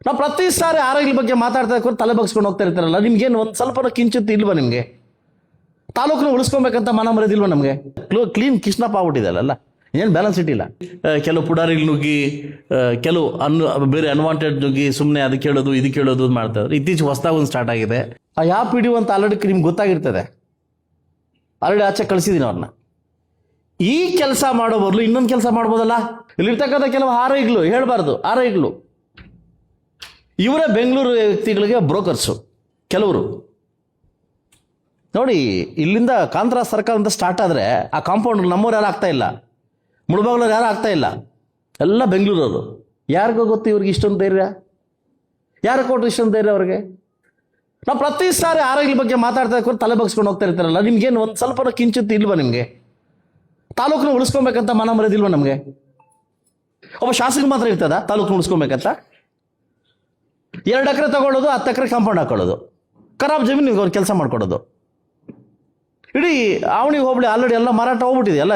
ನಾವು ಪ್ರತಿ ಸಾರಿ ಆರೋಗ್ಯ ಬಗ್ಗೆ ಮಾತಾಡ್ತಾ ತಲೆ ಬಗ್ಸ್ಕೊಂಡು ಹೋಗ್ತಾ ಇರ್ತಾರಲ್ಲ, ನಿಮ್ಗೇನು ಒಂದು ಸ್ವಲ್ಪ ಕಿಂಚಿತ್ತು ಇಲ್ವಾ? ನಿಮಗೆ ತಾಲೂಕನ್ನ ಉಳಿಸ್ಕೊಬೇಕಂತ ಮನ ಮರೆದಿಲ್ವಾ? ನಮಗೆ ಕ್ಲೀನ್ ಕಿಶ್ನಪ್ ಆಗ್ಬಿಟ್ಟಿದೆಲ್ಲ, ಏನು ಬ್ಯಾಲೆನ್ಸ್ ಇಟ್ಟಿಲ್ಲ. ಕೆಲವು ಪುಡಾರಿಗಳು ನುಗ್ಗಿ, ಕೆಲವು ಬೇರೆ ಅನ್ವಾಂಟೆಡ್ ನುಗ್ಗಿ ಸುಮ್ಮನೆ ಅದಕ್ಕೆ ಹೇಳೋದು ಇದಕ್ಕೆ ಹೇಳೋದು ಮಾಡ್ತಾ ಇದ್ದಾರೆ. ಇತ್ತೀಚೆಗೆ ಹೊಸದಾಗಿ ಒಂದು ಸ್ಟಾರ್ಟ್ ಆಗಿದೆ. ಆ ಯಾವ ಪಿಡಿಯು ಅಂತ ಆಲ್ರೆಡಿ ನಿಮ್ಗೆ ಗೊತ್ತಾಗಿರ್ತದೆ, ಆಲ್ರೆಡಿ ಆಚೆ ಕಳಿಸಿದ್ದೀನಿ ಅವ್ರನ್ನ. ಈ ಕೆಲಸ ಮಾಡೋ ಬದಲು ಇನ್ನೊಂದು ಕೆಲಸ ಮಾಡ್ಬೋದಲ್ಲ. ಇಲ್ಲಿರ್ತಕ್ಕಂಥ ಕೆಲವು ಆರೋಗ್ಯಗಳು ಹೇಳಬಾರ್ದು, ಆರೋಗ್ಯಗಳು ಇವರೇ ಬೆಂಗಳೂರು ವ್ಯಕ್ತಿಗಳಿಗೆ ಬ್ರೋಕರ್ಸು ಕೆಲವರು. ನೋಡಿ, ಇಲ್ಲಿಂದ ಕಾಂತರಾಜ್ ಸರ್ಕಲ್ ಅಂತ ಸ್ಟಾರ್ಟ್ ಆದರೆ ಆ ಕಾಂಪೌಂಡ್ ನಮ್ಮವ್ರು ಯಾರು ಆಗ್ತಾ ಇಲ್ಲ, ಮುಳಬಾಗ್ಲವ್ರು ಯಾರು ಆಗ್ತಾ ಇಲ್ಲ, ಎಲ್ಲ ಬೆಂಗಳೂರವರು. ಯಾರಿಗೋ ಗೊತ್ತು ಇವ್ರಿಗೆ ಇಷ್ಟೊಂದು ಧೈರ್ಯ? ಯಾರು ಕೊಟ್ಟರು ಇಷ್ಟೊಂದು ಧೈರ್ಯ ಅವ್ರಿಗೆ? ನಾವು ಪ್ರತಿ ಸಾರಿ ಆರೋಗ್ಯ ಬಗ್ಗೆ ಮಾತಾಡ್ತಾ ತಲೆ ಬಗ್ಸ್ಕೊಂಡು ಹೋಗ್ತಾ ಇರ್ತಾರಲ್ಲ, ನಿಮ್ಗೇನು ಒಂದು ಸ್ವಲ್ಪ ಕಿಂಚಿತ್ತು ಇಲ್ವಾ? ನಿಮಗೆ ತಾಲೂಕನ್ನ ಉಳಿಸ್ಕೊಬೇಕಂತ ಮನ ಮರೆದಿಲ್ವಾ? ನಮಗೆ ಒಬ್ಬ ಶಾಸಕ ಮಾತ್ರ ಇರ್ತದ ತಾಲೂಕನ್ನ ಉಳಿಸ್ಕೊಬೇಕಂತ? 2 ಎಕರೆ ತಗೊಳ್ಳೋದು, 10 ಎಕರೆ ಕಾಂಪೌಂಡ್ ಹಾಕೊಳ್ಳೋದು, ಖರಾಬ್ ಜಮೀನಿಗೆ ಅವ್ರು ಕೆಲಸ ಮಾಡ್ಕೊಡೋದು. ಇಡೀ ಆವಣಿ ಹೋಬಳಿ ಆಲ್ರೆಡಿ ಎಲ್ಲ ಮಾರಾಟ ಹೋಗ್ಬಿಟ್ಟಿದೆ, ಎಲ್ಲ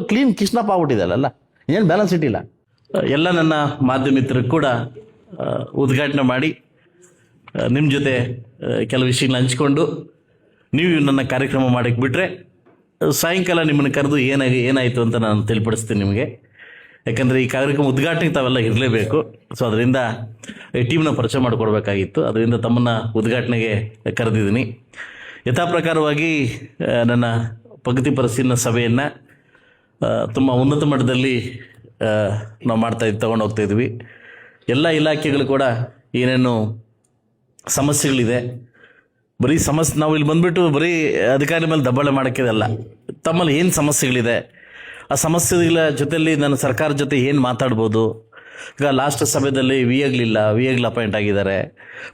ಕ್ಲೀನ್ ಕಿಶ್ನಪ್ ಆಗ್ಬಿಟ್ಟಿದೆ ಅಲ್ಲ, ಏನು ಬ್ಯಾಲೆನ್ಸ್ ಇಟ್ಟಿಲ್ಲ. ಎಲ್ಲ ನನ್ನ ಮಾಧ್ಯಮ ಮಿತ್ರರು ಕೂಡ ಉದ್ಘಾಟನೆ ಮಾಡಿ ನಿಮ್ಮ ಜೊತೆ ಕೆಲವು ವಿಷಯಗಳನ್ನ ಹಂಚ್ಕೊಂಡು ನೀವು ನನ್ನ ಕಾರ್ಯಕ್ರಮ ಮಾಡಕ್ಕೆ ಬಿಟ್ಟರೆ ಸಾಯಂಕಾಲ ನಿಮ್ಮನ್ನು ಕರೆದು ಏನಾಯಿತು ಅಂತ ನಾನು ತಿಳಿಪಡಿಸ್ತೀನಿ ನಿಮಗೆ. ಯಾಕಂದರೆ ಈ ಕಾರ್ಯಕ್ರಮ ಉದ್ಘಾಟನೆಗೆ ತಾವೆಲ್ಲ ಇರಲೇಬೇಕು. ಸೊ ಅದರಿಂದ ಟೀಮ್ನ ಪರಿಚಯ ಮಾಡಿಕೊಡ್ಬೇಕಾಗಿತ್ತು. ಅದರಿಂದ ತಮ್ಮನ್ನು ಉದ್ಘಾಟನೆಗೆ ಕರೆದಿದ್ದೀನಿ. ಯಥಾ ಪ್ರಕಾರವಾಗಿ ನನ್ನ ಪ್ರಗತಿ ಪರಿಶೀಲನಾ ಸಭೆಯನ್ನು ತುಂಬ ಉನ್ನತ ಮಟ್ಟದಲ್ಲಿ ನಾವು ತಗೊಂಡು ಹೋಗ್ತಾಯಿದ್ವಿ. ಎಲ್ಲ ಇಲಾಖೆಗಳು ಕೂಡ ಏನೇನು ಸಮಸ್ಯೆಗಳಿದೆ, ಬರೀ ನಾವು ಇಲ್ಲಿ ಬಂದುಬಿಟ್ಟು ಬರೀ ಅಧಿಕಾರಿ ಮೇಲೆ ದಬ್ಬಾಳೆ ಮಾಡೋಕ್ಕಿದೆಲ್ಲ, ತಮ್ಮಲ್ಲಿ ಏನು ಸಮಸ್ಯೆಗಳಿದೆ, ಆ ಸಮಸ್ಯೆಗಳ ಜೊತೆಯಲ್ಲಿ ನಾನು ಸರ್ಕಾರದ ಜೊತೆ ಏನು ಮಾತಾಡ್ಬೋದು. ಈಗ ಲಾಸ್ಟ್ ಸಭೆಯಲ್ಲಿ ವಿ ಎಗಳು ಅಪಾಯಿಂಟ್ ಆಗಿದ್ದಾರೆ.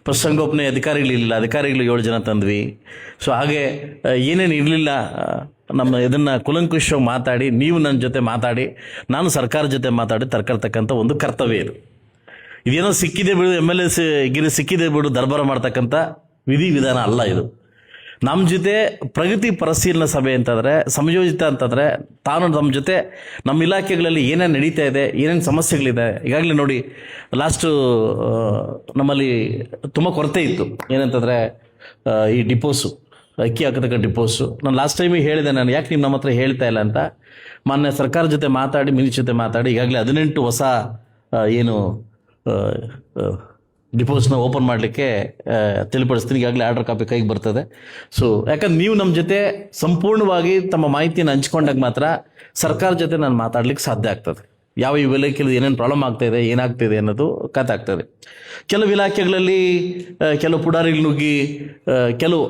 ಪಶುಸಂಗೋಪನೆ ಅಧಿಕಾರಿಗಳಿರಲಿಲ್ಲ, ಅಧಿಕಾರಿಗಳು 7 ಜನ ತಂದ್ವಿ. ಸೊ ಹಾಗೆ ಏನೇನು ಇರಲಿಲ್ಲ, ಇದನ್ನು ಕುಲಂಕುಷವಾಗಿ ಮಾತಾಡಿ, ನೀವು ನನ್ನ ಜೊತೆ ಮಾತಾಡಿ, ನಾನು ಸರ್ಕಾರದ ಜೊತೆ ಮಾತಾಡಿ ತರ್ಕರ್ತಕ್ಕಂಥ ಒಂದು ಕರ್ತವ್ಯ ಇದು. ಇದೇನೋ ಸಿಕ್ಕಿದೆ ಬಿಡು, MLA ಸಿಕ್ಕಿದೆ ಬಿಡು ದರ್ಬಾರ ಮಾಡ್ತಕ್ಕಂಥ ವಿಧಾನ ಅಲ್ಲ ಇದು. ನಮ್ಮ ಜೊತೆ ಪ್ರಗತಿ ಪರಿಶೀಲನಾ ಸಭೆ ಅಂತಂದರೆ ಸಮಯೋಜಿತ ಅಂತಂದರೆ ನಮ್ಮ ಜೊತೆ ನಮ್ಮ ಇಲಾಖೆಗಳಲ್ಲಿ ಏನೇನು ನಡೀತಾ ಇದೆ, ಏನೇನು ಸಮಸ್ಯೆಗಳಿದೆ. ಈಗಾಗಲೇ ನೋಡಿ, ಲಾಸ್ಟು ನಮ್ಮಲ್ಲಿ ತುಂಬ ಕೊರತೆ ಇತ್ತು. ಏನಂತಂದರೆ ಈ ಡಿಪೋಸು, ಅಕ್ಕಿ ಹಾಕತಕ್ಕ ಡಿಪೋಸು. ನಾನು ಲಾಸ್ಟ್ ಟೈಮಿಗೆ ಹೇಳಿದೆ, ನಾನು ಯಾಕೆ ನಿಮ್ಮ ನಮ್ಮ ಹತ್ರ ಹೇಳ್ತಾ ಇಲ್ಲ ಅಂತ. ಮಾನ್ಯ ಸರ್ಕಾರದ ಜೊತೆ ಮಾತಾಡಿ, ಮಿನಿಸ್ಟ್ರ್ ಜೊತೆ ಮಾತಾಡಿ ಈಗಾಗಲೇ 18 ಹೊಸ ಏನು ಡಿಪೋಸ್ನ ಓಪನ್ ಮಾಡಲಿಕ್ಕೆ ತಿಳಿಪಡಿಸ್ತೀನಿ. ಈಗಾಗಲೇ ಆರ್ಡರ್ ಕಾಪಿ ಕೈಗೆ ಬರ್ತದೆ. ಸೊ ಯಾಕಂದ್ರೆ ನೀವು ನಮ್ಮ ಜೊತೆ ಸಂಪೂರ್ಣವಾಗಿ ತಮ್ಮ ಮಾಹಿತಿಯನ್ನು ಹಂಚ್ಕೊಂಡಾಗ ಮಾತ್ರ ಸರ್ಕಾರ ಜೊತೆ ನಾನು ಮಾತಾಡ್ಲಿಕ್ಕೆ ಸಾಧ್ಯ ಆಗ್ತದೆ. ಯಾವ ಇಲಾಖೆಯಲ್ಲಿ ಏನೇನು ಪ್ರಾಬ್ಲಮ್ ಆಗ್ತಾಯಿದೆ, ಏನಾಗ್ತಿದೆ ಅನ್ನೋದು ಕಥಾಗ್ತದೆ. ಕೆಲವು ಇಲಾಖೆಗಳಲ್ಲಿ ಕೆಲವು ಪುಡಾರಿಗಳು ನುಗ್ಗಿ, ಕೆಲವು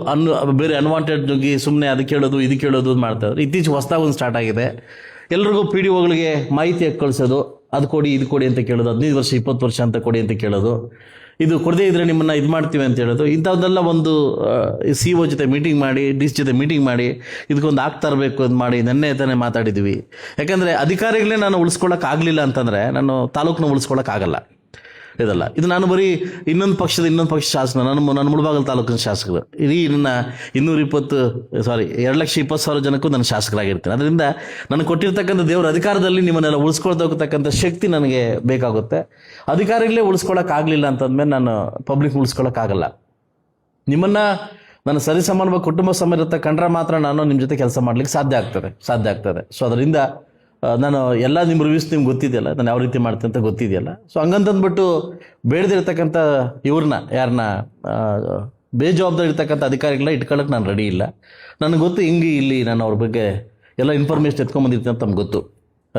ಬೇರೆ ಅನ್ವಾಂಟೆಡ್ ನುಗ್ಗಿ ಸುಮ್ಮನೆ ಅದಕ್ಕೆ ಹೇಳೋದು ಇದಕ್ಕೆ ಹೇಳೋದು ಮಾಡ್ತಾ ಇದ್ದಾರೆ. ಇತ್ತೀಚೆಗೆ ಹೊಸದಾಗಿ ಒಂದು ಸ್ಟಾರ್ಟ್ ಆಗಿದೆ. ಎಲ್ರಿಗೂ PDOಗಳಿಗೆ ಮಾಹಿತಿ ಕಳಿಸೋದು, ಅದು ಕೊಡಿ ಇದು ಕೊಡಿ ಅಂತ ಕೇಳೋದು, 15 ವರ್ಷ 20 ವರ್ಷ ಅಂತ ಕೊಡಿ ಅಂತ ಕೇಳೋದು, ಇದು ಕೊಡದೇ ಇದ್ದರೆ ನಿಮ್ಮನ್ನು ಇದು ಮಾಡ್ತೀವಿ ಅಂತ ಹೇಳೋದು. ಇಂಥದ್ದೆಲ್ಲ ಒಂದು CO ಜೊತೆ ಮೀಟಿಂಗ್ ಮಾಡಿ, DC ಜೊತೆ ಮೀಟಿಂಗ್ ಮಾಡಿ ಇದಕ್ಕೊಂದು ಆಗ್ತಾ ಇರಬೇಕು ಅಂತ ಮಾಡಿ ತಾನೇ ಮಾತಾಡಿದ್ವಿ. ಯಾಕಂದರೆ ಅಧಿಕಾರಿಗಳೇ ನಾನು ಉಳಿಸ್ಕೊಳ್ಳೋಕ್ಕಾಗಲಿಲ್ಲ ಅಂತಂದರೆ ನಾನು ತಾಲೂಕನ್ನ ಉಳಿಸ್ಕೊಳ್ಳೋಕ್ಕಾಗಲ್ಲ. ಇದಲ್ಲ, ಇದು ನಾನು ಬರೀ ಇನ್ನೊಂದು ಪಕ್ಷ ಶಾಸಕ, ನನ್ನ ಮುಳಬಾಗಲ್ ತಾಲೂಕಿನ ಶಾಸಕರು. ಇಡೀ ನನ್ನ 2,20,000 ಜನಕ್ಕೂ ನಾನು ಶಾಸಕರಾಗಿರ್ತೀನಿ. ಅದರಿಂದ ನನಗೆ ಕೊಟ್ಟಿರ್ತಕ್ಕಂಥ ದೇವರ ಅಧಿಕಾರದಲ್ಲಿ ನಿಮ್ಮನ್ನೆಲ್ಲ ಉಳಿಸ್ಕೊಳ್ತಕ್ಕಂಥ ಶಕ್ತಿ ನನಗೆ ಬೇಕಾಗುತ್ತೆ. ಅಧಿಕಾರಿಗಳೇ ಉಳಿಸ್ಕೊಳ್ಳೋಕ್ಕಾಗಲಿಲ್ಲ ಅಂತಂದ್ಮೇಲೆ ನಾನು ಪಬ್ಲಿಕ್ ಉಳಿಸ್ಕೊಳ್ಳೋಕ್ಕಾಗಲ್ಲ. ನಿಮ್ಮನ್ನು ನಾನು ಸರಿಸಮಾನವಾಗಿ ಕುಟುಂಬ ಸಮೇತ ಕಂಡ್ರೆ ಮಾತ್ರ ನಾನು ನಿಮ್ಮ ಜೊತೆ ಕೆಲಸ ಮಾಡ್ಲಿಕ್ಕೆ ಸಾಧ್ಯ ಆಗ್ತದೆ. ಸೊ ಅದರಿಂದ ನಾನು ಎಲ್ಲ ನಿಮ್ಮ ರಿವ್ಯೂಸ್ ನಿಮ್ಗೆ ಗೊತ್ತಿದೆಯಲ್ಲ, ನಾನು ಯಾವ ರೀತಿ ಮಾಡ್ತೀನಿ ಅಂತ ಗೊತ್ತಿದೆಯಲ್ಲ. ಸೊ ಹಂಗಂತಂದ್ಬಿಟ್ಟು ಬೇಡದಿರ್ತಕ್ಕಂಥ ಯಾರನ್ನ ಬೇಜವಾಬ್ದಾರಿ ಇರ್ತಕ್ಕಂಥ ಅಧಿಕಾರಿಗಳನ್ನ ಇಟ್ಕೊಳ್ಳೋಕೆ ನಾನು ರೆಡಿ ಇಲ್ಲ. ನನಗೆ ಗೊತ್ತು ಇಲ್ಲಿ ನಾನು ಅವ್ರ ಬಗ್ಗೆ ಎಲ್ಲ ಇನ್ಫಾರ್ಮೇಷನ್ ಎತ್ಕೊಂಡ್ಬಂದಿರ್ತೀನಿ ಅಂತ ನಮ್ಗೆ ಗೊತ್ತು.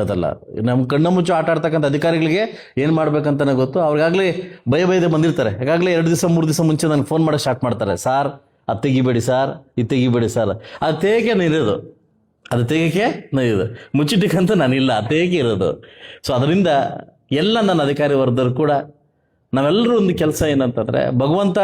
ಅದಲ್ಲ, ನಮ್ಮ ಕಣ್ಣ ಮುಚ್ಚು ಆಟ ಆಡ್ತಕ್ಕಂಥ ಅಧಿಕಾರಿಗಳಿಗೆ ಏನು ಮಾಡ್ಬೇಕಂತ ನನಗೆ ಗೊತ್ತು. ಅವ್ರಿಗಾಗಲೇ ಭಯದೇ ಬಂದಿರ್ತಾರೆ. ಈಗಾಗಲೇ 2 ದಿವಸ 3 ದಿವಸ ಮುಂಚೆ ನನಗೆ ಫೋನ್ ಮಾಡೋಕ್ಕೆ ಸ್ಟಾರ್ಟ್ ಮಾಡ್ತಾರೆ. ಸಾರ್ ಅದು ತೆಗಿಬೇಡಿ ಸಾರ್, ಇದು ತೆಗಿಬೇಡಿ ಸರ್. ಅದು ತೆಗೆಕೆ ಇರೋದು, ಅದು ತೆಗೆಕೆ ಇದು ಮುಚ್ಚಿಟ್ಟಿಕ್ಕಂತ ನಾನಿಲ್ಲ, ತೆಗೆಕೆ ಇರೋದು. ಸೊ ಅದರಿಂದ ಎಲ್ಲ ನನ್ನ ಅಧಿಕಾರಿ ವರ್ಗದವರು ಕೂಡ ನಾವೆಲ್ಲರೂ ಒಂದು ಕೆಲಸ ಏನಂತಂದರೆ, ಭಗವಂತ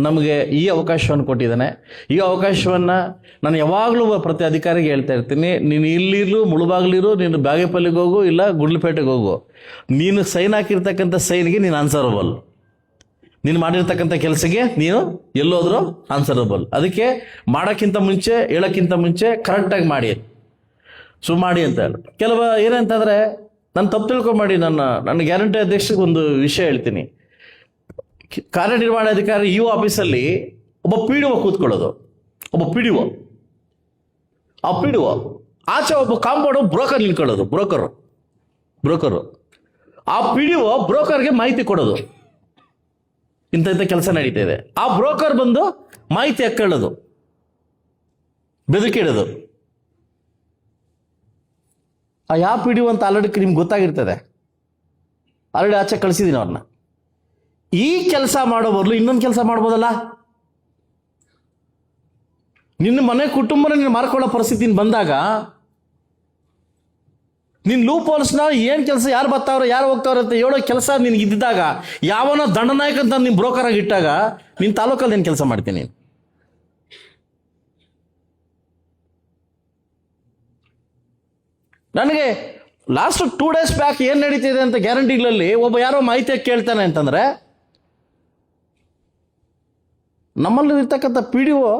ನಮಗೆ ಈ ಅವಕಾಶವನ್ನು ಕೊಟ್ಟಿದ್ದಾನೆ. ಈ ಅವಕಾಶವನ್ನು ನಾನು ಯಾವಾಗಲೂ ಪ್ರತಿ ಅಧಿಕಾರಿಗೆ ಹೇಳ್ತಾ ಇರ್ತೀನಿ, ನೀನು ಇಲ್ಲಿರು, ಮುಳುಬಾಗ್ಲಿರು, ನೀನು ಬಾಗೇಪಲ್ಲಿಗೆ ಹೋಗು, ಇಲ್ಲ ಗುಡ್ಲಪೇಟೆಗೆ ಹೋಗು, ನೀನು ಸೈನ್ ಹಾಕಿರ್ತಕ್ಕಂಥ ಸೈನ್ಗೆ ನೀನು ಆನ್ಸರಬಲ್. ನೀನು ಮಾಡಿರ್ತಕ್ಕಂಥ ಕೆಲಸಕ್ಕೆ ನೀನು ಎಲ್ಲೋದ್ರೂ ಆನ್ಸರಬಲ್. ಅದಕ್ಕೆ ಮಾಡೋಕ್ಕಿಂತ ಮುಂಚೆ, ಹೇಳೋಕ್ಕಿಂತ ಮುಂಚೆ ಕರೆಕ್ಟಾಗಿ ಮಾಡಿ ಅಂತ ಹೇಳಿ. ಕೆಲವು ಏನಂತಂದರೆ, ನಾನು ತಪ್ಪು ತಿಳ್ಕೊಂಬೇಡಿ, ನನ್ನ ಗ್ಯಾರಂಟಿ ಅಧ್ಯಕ್ಷರಿಗೆ ಒಂದು ವಿಷಯ ಹೇಳ್ತೀನಿ. ಕಾರ್ಯನಿರ್ವಹಣಾಧಿಕಾರಿ ಇಒ ಆಫೀಸಲ್ಲಿ ಒಬ್ಬ ಪಿ ಡಿ ಒ ಕೂತ್ಕೊಳ್ಳೋದು, ಒಬ್ಬ ಪಿ ಡಿ ಒ. ಆ ಪಿ ಡಿ ಒ ಆಚೆ ಒಬ್ಬ ಕಾಂಪೌಂಡ್ ಬ್ರೋಕರ್ ನಿಂತ್ಕೊಳ್ಳೋದು, ಬ್ರೋಕರು. ಆ ಪಿ ಡಿ ಒ ಬ್ರೋಕರ್ಗೆ ಮಾಹಿತಿ ಕೊಡೋದು, ಇಂಥ ಕೆಲಸ ನಡೀತಾ ಇದೆ. ಆ ಬ್ರೋಕರ್ ಬಂದು ಮಾಹಿತಿ ಹಾಕೊಳ್ಳೋದು, ಬೆದರಿಕೆ ಇಡೋದು. ಆ ಯಾವ ಪಿ ಡಿ ಒ ಅಂತ ಆಲ್ರೆಡಿ ನಿಮ್ಗೆ ಗೊತ್ತಾಗಿರ್ತದೆ, ಆಲ್ರೆಡಿ ಆಚೆ ಕಳಿಸಿದ್ದೀನಿ ಅವ್ರನ್ನ. ಈ ಕೆಲಸ ಮಾಡೋ ಬದಲು ಇನ್ನೊಂದು ಕೆಲಸ ಮಾಡ್ಬೋದಲ್ಲ. ನಿನ್ನ ಮನೆ ಕುಟುಂಬನ ನೀನು ಮಾರ್ಕೊಳ್ಳೋ ಪರಿಸ್ಥಿತಿ ಬಂದಾಗ ನಿನ್ನ ಲೂಪ್ ಹೋಲ್ಸ್ನ ಏನು ಕೆಲಸ, ಯಾರು ಬರ್ತಾವ್ರೆ ಯಾರು ಹೋಗ್ತಾವ್ರೆ ಅಂತ ಹೇಳೋ ಕೆಲಸ ನಿನ್ಗೆ ಇದ್ದಾಗ, ಯಾವನೋ ದಂಡನಾಯಕ ಅಂತ ನೀನು ಬ್ರೋಕರ್ ಆಗಿ ಇಟ್ಟಾಗ ನಿನ್ನ ತಾಲೂಕಲ್ಲಿ ಏನು ಕೆಲಸ ಮಾಡ್ತೀನಿ? ನನಗೆ ಲಾಸ್ಟ್ 2 days ಬ್ಯಾಕ್ ಏನು ನಡೀತಿದೆ ಅಂತ ಗ್ಯಾರಂಟಿಗಳಲ್ಲಿ ಒಬ್ಬ ಯಾರೋ ಮಾಹಿತಿ ಕೇಳ್ತಾನೆ ಅಂತಂದ್ರೆ, ನಮ್ಮಲ್ಲಿ ಇರ್ತಕ್ಕಂಥ ಪಿ ಡಿ ಒ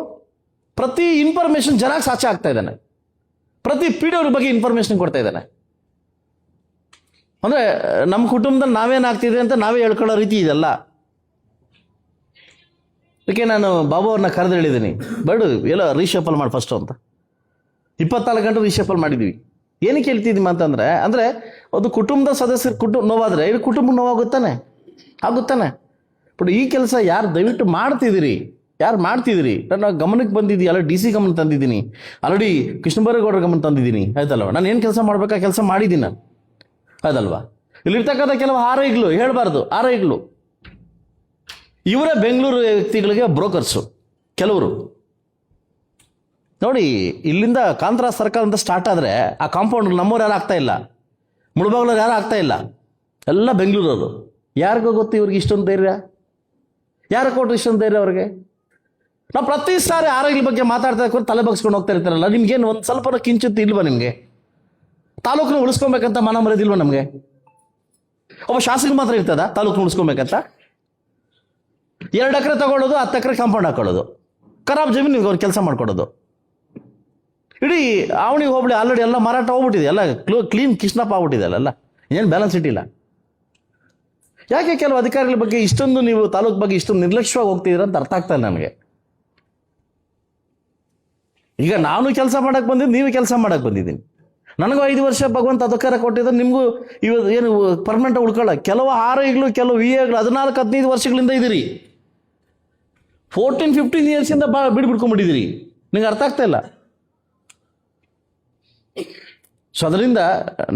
ಪ್ರತಿ ಇನ್ಫಾರ್ಮೇಶನ್ ಜನಾಗಿ ಸಾಚೆ ಆಗ್ತಾ ಇದ್ದಾನೆ, ಪ್ರತಿ ಪಿ ಡಿ ಒ ಬಗ್ಗೆ ಇನ್ಫಾರ್ಮೇಶನ್ ಕೊಡ್ತಾ ಇದ್ದಾನೆ. ಅಂದರೆ ನಮ್ಮ ಕುಟುಂಬದಲ್ಲಿ ನಾವೇನಾಗ್ತಿದೆ ಅಂತ ನಾವೇ ಹೇಳ್ಕೊಳ್ಳೋ ರೀತಿ ಇದೆಲ್ಲ. ಅದಕ್ಕೆ ನಾನು ಬಾಬು ಅವ್ರನ್ನ ಕರೆದು ಹೇಳಿದ್ದೀನಿ, ಬೇಡ ಎಲ್ಲ ರೀಶಫಲ್ ಮಾಡಿ ಫಸ್ಟು ಅಂತ. 24 ಗಂಟೆ ರೀಶಫಲ್ ಮಾಡಿದ್ವಿ. ಏನಕ್ಕೆ ಹೇಳ್ತಿದ್ದೀವಿ ಅಂತಂದರೆ, ಅಂದರೆ ಅದು ಕುಟುಂಬದ ಸದಸ್ಯರು ನೋವಾದರೆ ಇದು ಕುಟುಂಬ ನೋವಾಗುತ್ತಾನೆ, ಆಗುತ್ತಾನೆ. ಬಟ್ ಈ ಕೆಲಸ ಯಾರು ದಯವಿಟ್ಟು ಮಾಡ್ತಿದ್ದೀರಿ ನನ್ನ ಗಮನಕ್ಕೆ ಬಂದಿದ್ದೀಯಲ್ಲ, ಡಿ ಸಿ ಗಮನ ತಂದಿದ್ದೀನಿ, ಆಲ್ರೆಡಿ ಕೃಷ್ಣಬೈರೇಗೌಡರ ಗಮನ ತಂದಿದ್ದೀನಿ, ಆಯ್ತಲ್ವ. ನಾನು ಏನು ಕೆಲಸ ಮಾಡಬೇಕಾ ಕೆಲಸ ಮಾಡಿದ್ದೀನಿ ನಾನು, ಅದಲ್ವಾ. ಇಲ್ಲಿರ್ತಕ್ಕಂಥ ಕೆಲವು ಆರೈಗಳು ಹೇಳಬಾರ್ದು, ಆರೈಗಳು ಇವರೇ ಬೆಂಗಳೂರು ವ್ಯಕ್ತಿಗಳಿಗೆ ಬ್ರೋಕರ್ಸು ಕೆಲವರು. ನೋಡಿ, ಇಲ್ಲಿಂದ ಕಾಂತರಾಜ್ ಸರ್ಕಲ್ ಅಂತ ಸ್ಟಾರ್ಟ್ ಆದರೆ ಆ ಕಾಂಪೌಂಡ್ ನಮ್ಮವ್ರು ಯಾರು ಆಗ್ತಾ ಇಲ್ಲ, ಮುಳಬಾಗ್ಲವ್ರು ಯಾರು ಆಗ್ತಾ ಇಲ್ಲ, ಎಲ್ಲ ಬೆಂಗಳೂರವರು. ಯಾರಿಗೂ ಗೊತ್ತು ಇವ್ರಿಗೆ ಇಷ್ಟೊಂದು ಧೈರ್ಯ? ಯಾರು ಕೊಟ್ಟರು ಇಷ್ಟೊಂದು ಧೈರ್ಯ ಅವ್ರಿಗೆ? ನಾವು ಪ್ರತಿ ಸಾರಿ ಆರೋಗ್ಯ ಬಗ್ಗೆ ಮಾತಾಡ್ತಾ ತಲೆ ಬಗ್ಸ್ಕೊಂಡು ಹೋಗ್ತಾ ಇರ್ತಾರಲ್ಲ, ನಿಮ್ಗೇನು ಒಂದು ಸ್ವಲ್ಪ ಕಿಂಚಿತ್ತು ಇಲ್ವಾ? ನಿಮಗೆ ತಾಲೂಕನ್ನ ಉಳಿಸ್ಕೊಬೇಕಂತ ಮನ ಮರೆದಿಲ್ವ ನಮಗೆ? ಒಬ್ಬ ಶಾಸಕ ಮಾತ್ರ ಇರ್ತದ ತಾಲೂಕನ್ನ ಉಳಿಸ್ಕೊಬೇಕಂತ? 2 ಎಕರೆ ತಗೊಳ್ಳೋದು, 10 ಎಕರೆ ಕಾಂಪೌಂಡ್ ಹಾಕೊಳ್ಳೋದು, ಖರಾಬ್ ಜಮೀನಿಗೆ ಅವ್ರು ಕೆಲಸ ಮಾಡ್ಕೊಡೋದು. ಇಡೀ ಆವಣಿ ಹೋಬಳಿ ಆಲ್ರೆಡಿ ಎಲ್ಲ ಮಾರಾಟ ಹೋಗ್ಬಿಟ್ಟಿದೆ, ಎಲ್ಲ ಕ್ಲೀನ್ ಕಿಸ್ನಪ್ ಆಗ್ಬಿಟ್ಟಿದೆ ಅಲ್ಲ, ಏನು ಬ್ಯಾಲೆನ್ಸ್ ಇಟ್ಟಿಲ್ಲ. ಯಾಕೆ ಕೆಲವು ಅಧಿಕಾರಿಗಳ ಬಗ್ಗೆ ಇಷ್ಟೊಂದು ನೀವು ತಾಲೂಕು ಬಗ್ಗೆ ಇಷ್ಟೊಂದು ನಿರ್ಲಕ್ಷ್ಯವಾಗಿ ಹೋಗ್ತಿದ್ದೀರ ಅಂತ ಅರ್ಥ ಆಗ್ತಾ ಇಲ್ಲ ನನಗೆ. ಈಗ ನಾನು ಕೆಲಸ ಮಾಡಕ್ಕೆ ಬಂದಿದ್ದು, ನೀವು ಕೆಲಸ ಮಾಡಕ್ಕೆ ಬಂದಿದ್ದೀನಿ. ನನಗೂ 5 ವರ್ಷ ಭಗವಂತ ಅಧಿಕಾರ ಕೊಟ್ಟಿದ್ದರೆ, ನಿಮಗೂ ಇವತ್ತು ಏನು ಪರ್ಮನೆಂಟ್ ಉಳ್ಕೊಳ್ಳ. ಕೆಲವು ಆರೈಗಳು, ಕೆಲವು ವಿ ಎಗಳು 14-15 ವರ್ಷಗಳಿಂದ ಇದ್ದೀರಿ, 14-15 ಇಯರ್ಸಿಂದ ಬಿಡ್ಬಿಡ್ಕೊಂಡ್ಬಿಟ್ಟಿದ್ದೀರಿ. ನಿಂಗೆ ಅರ್ಥ ಆಗ್ತಾ ಇಲ್ಲ. ಸೊ ಅದರಿಂದ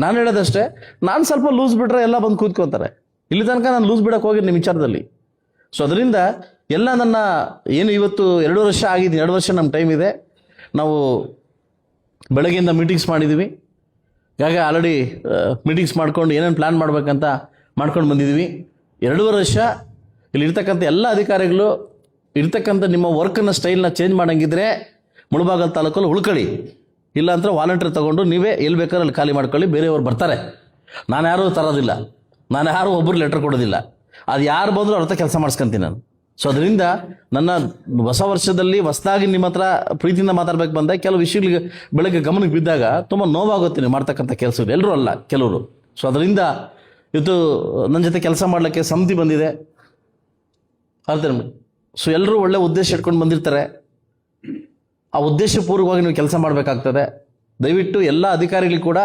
ನಾನು ಹೇಳೋದಷ್ಟೇ, ನಾನು ಸ್ವಲ್ಪ ಲೂಸ್ ಬಿಟ್ರೆ ಎಲ್ಲ ಬಂದು ಕೂತ್ಕೊತಾರೆ. ಇಲ್ಲಿ ತನಕ ನಾನು ಲೂಸ್ ಬಿಡಕ್ಕೆ ಹೋಗಿದ್ದು ನಿಮ್ಮ ವಿಚಾರದಲ್ಲಿ. ಸೊ ಅದರಿಂದ ಎಲ್ಲ ನನ್ನ ಏನು ಇವತ್ತು 2 ವರ್ಷ ಆಗಿದೆ, 2 ವರ್ಷ ನಮ್ಮ ಟೈಮ್ ಇದೆ. ನಾವು ಬೆಳಗ್ಗೆಯಿಂದ ಮೀಟಿಂಗ್ಸ್ ಮಾಡಿದ್ದೀವಿ. ಹಾಗಾಗಿ ಆಲ್ರೆಡಿ ಮೀಟಿಂಗ್ಸ್ ಮಾಡ್ಕೊಂಡು ಏನೇನು ಪ್ಲ್ಯಾನ್ ಮಾಡಬೇಕಂತ ಮಾಡ್ಕೊಂಡು ಬಂದಿದ್ದೀವಿ. 2.5 ವರ್ಷ ಇಲ್ಲಿರ್ತಕ್ಕಂಥ ಎಲ್ಲ ಅಧಿಕಾರಿಗಳು ಇರ್ತಕ್ಕಂಥ ನಿಮ್ಮ ವರ್ಕನ್ನು ಸ್ಟೈಲ್ನ ಚೇಂಜ್ ಮಾಡೋಂಗಿದ್ರೆ ಮುಳಬಾಗಲ್ ತಾಲೂಕಲ್ಲಿ ಉಳ್ಕೊಳ್ಳಿ. ಇಲ್ಲ ಅಂದರೆ ವಾಲಂಟಿಯರ್ ತೊಗೊಂಡು ನೀವೇ ಎಲ್ಲಿ ಬೇಕಾದ್ರೆ ಅಲ್ಲಿ ಖಾಲಿ ಮಾಡ್ಕೊಳ್ಳಿ, ಬೇರೆಯವ್ರು ಬರ್ತಾರೆ. ನಾನು ಯಾರೂ ತರೋದಿಲ್ಲ, ನಾನು ಯಾರೂ ಒಬ್ಬರು ಲೆಟರ್ ಕೊಡೋದಿಲ್ಲ. ಅದು ಯಾರು ಬಂದರೂ ಅವ್ರ ಹತ್ರ ಕೆಲಸ ಮಾಡಿಸ್ಕೊಂತೀನಿ ನಾನು. ಸೊ ಅದರಿಂದ ನನ್ನ ಹೊಸ ವರ್ಷದಲ್ಲಿ ಹೊಸದಾಗಿ ನಿಮ್ಮ ಹತ್ರ ಪ್ರೀತಿಯಿಂದ ಮಾತಾಡ್ಬೇಕು ಬಂದಾಗ ಕೆಲವು ವಿಷಯಗಳಿಗೆ ಬೆಳಗ್ಗೆ ಗಮನಕ್ಕೆ ಬಿದ್ದಾಗ ತುಂಬ ನೋವಾಗುತ್ತೆ ನೀವು ಮಾಡ್ತಕ್ಕಂಥ ಕೆಲಸಗಳು. ಎಲ್ಲರೂ ಅಲ್ಲ, ಕೆಲವರು. ಸೊ ಅದರಿಂದ ಇವತ್ತು ನನ್ನ ಜೊತೆ ಕೆಲಸ ಮಾಡಲಿಕ್ಕೆ ಸಮಿತಿ ಬಂದಿದೆ, ಅರ್ಥ. ಸೊ ಎಲ್ಲರೂ ಒಳ್ಳೆ ಉದ್ದೇಶ ಇಟ್ಕೊಂಡು ಬಂದಿರ್ತಾರೆ. ಆ ಉದ್ದೇಶಪೂರ್ವಕವಾಗಿ ನೀವು ಕೆಲಸ ಮಾಡಬೇಕಾಗ್ತದೆ. ದಯವಿಟ್ಟು ಎಲ್ಲ ಅಧಿಕಾರಿಗಳು ಕೂಡ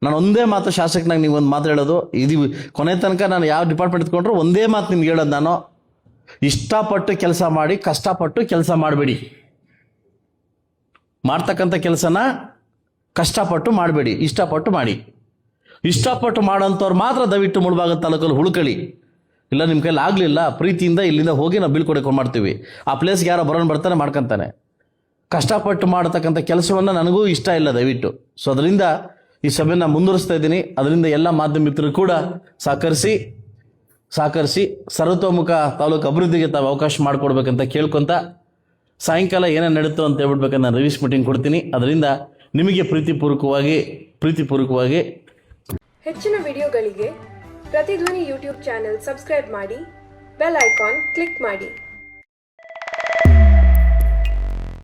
ನಾನು ಒಂದೇ ಮಾತು ಶಾಸಕನಾಗಿ ನೀವು ಒಂದು ಮಾತು ಹೇಳೋದು, ಇದು ಕೊನೆ ತನಕ ನಾನು ಯಾವ ಡಿಪಾರ್ಟ್ಮೆಂಟ್ ಇಟ್ಕೊಂಡ್ರು ಒಂದೇ ಮಾತು ನಿಮ್ಗೆ ಹೇಳೋದು, ನಾನು ಇಷ್ಟಪಟ್ಟು ಕೆಲಸ ಮಾಡಿ, ಕಷ್ಟಪಟ್ಟು ಕೆಲಸ ಮಾಡಬೇಡಿ. ಮಾಡ್ತಕ್ಕಂಥ ಕೆಲಸನ ಕಷ್ಟಪಟ್ಟು ಮಾಡಬೇಡಿ, ಇಷ್ಟಪಟ್ಟು ಮಾಡಿ. ಇಷ್ಟಪಟ್ಟು ಮಾಡೋಂಥವ್ರು ಮಾತ್ರ ದಯವಿಟ್ಟು ಮುಳಬಾಗಲ್ ತಾಲೂಕಲ್ಲಿ ಉಳ್ಕೊಳ್ಳಿ. ಇಲ್ಲ ನಿಮ್ಮ ಕೈಲಿ ಆಗಲಿಲ್ಲ, ಪ್ರೀತಿಯಿಂದ ಇಲ್ಲಿಂದ ಹೋಗಿ ನಾವು ಬಿಲ್ ಕೊಡಕ್ಕೆ ಮಾಡ್ತೀವಿ. ಆ ಪ್ಲೇಸ್ಗೆ ಯಾರೋ ಬರೋಣ ಬರ್ತಾನೆ ಮಾಡ್ಕೊತಾನೆ. ಕಷ್ಟಪಟ್ಟು ಮಾಡತಕ್ಕಂಥ ಕೆಲಸವನ್ನು ನನಗೂ ಇಷ್ಟ ಇಲ್ಲ ದಯವಿಟ್ಟು. ಸೊ ಅದರಿಂದ ಈ ಸಭೆಯನ್ನು ಮುಂದುವರಿಸ್ತಾ ಇದ್ದೀನಿ. ಅದರಿಂದ ಎಲ್ಲ ಮಾಧ್ಯಮ ಮಿತ್ರರು ಕೂಡ ಸಹಕರಿಸಿ ಸರ್ವತೋಮುಖ ತಾಲೂಕು ಅಭಿವೃದ್ಧಿಗೆ ತಾವು ಅವಕಾಶ ಮಾಡಿಕೊಡ್ಬೇಕಂತ ಕೇಳ್ಕೊತ, ಸಾಯಂಕಾಲ ಏನೇನು ನಡೀತು ಅಂತ ಹೇಳ್ಬೇಕಂತ ನಾನು ರಿವ್ಯೂಸ್ ಮೀಟಿಂಗ್ ಕೊಡ್ತೀನಿ. ಅದರಿಂದ ನಿಮಗೆ ಪ್ರೀತಿಪೂರ್ವಕವಾಗಿ ಹೆಚ್ಚಿನ ವಿಡಿಯೋಗಳಿಗೆ ಪ್ರತಿಧ್ವನಿ ಯೂಟ್ಯೂಬ್ ಚಾನೆಲ್ ಸಬ್ಸ್ಕ್ರೈಬ್ ಮಾಡಿ, ಬೆಲ್ ಐಕಾನ್ ಕ್ಲಿಕ್ ಮಾಡಿ.